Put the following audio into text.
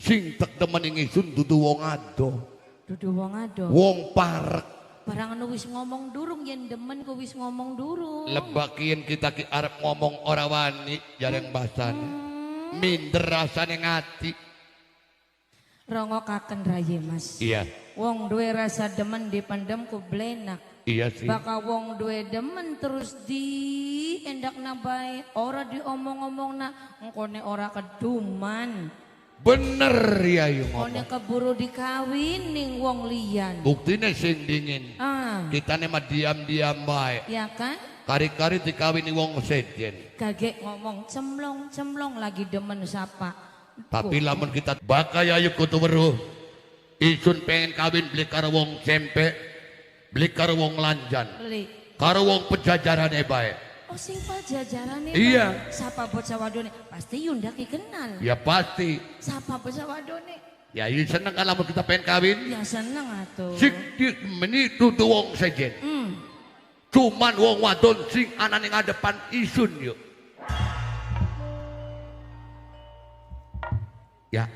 Sing tak demen ingsun dudu wong ado. Dudu wong ado. Wong parek. Barang anu wis ngomong durung yen demen ku wis ngomong durung. Lebakian kita ki arep ngomong ora wani jarang basane. Minder rasane ngati. Rongokaken raye Mas. Iya. Wong duwe rasa demen dipendem ku blenak. Iya sih. Baka wong duwe demen terus di endak nabai ora diomong-omongna engkone ora keduman. Bener ya yung Engkone ngomong. keburu dikawin ning wong liyan. Buktine sing dingin. Kita nih mah diam-diam baik. Ya kan? Kari-kari dikawini wong sedyen. Kagek ngomong cemlong-cemlong lagi demen sapa. Tapi lamun kita bakal ayo kutu weruh. Isun pengen kawin beli karo wong cempe, beli karo wong lanjan, Beli. karo wong pejajarane bae. Oh sing pajajarane. Iya. Sapa bocah wadone? Pasti Yunda ki kenal. Ya pasti. Sapa bocah wadone? Ya iya seneng kan lamun kita pengen kawin. Ya seneng atuh. Sing meni dudu wong sejen. Cuman wong wadon sing anane ngadepan isun yuk. Ya.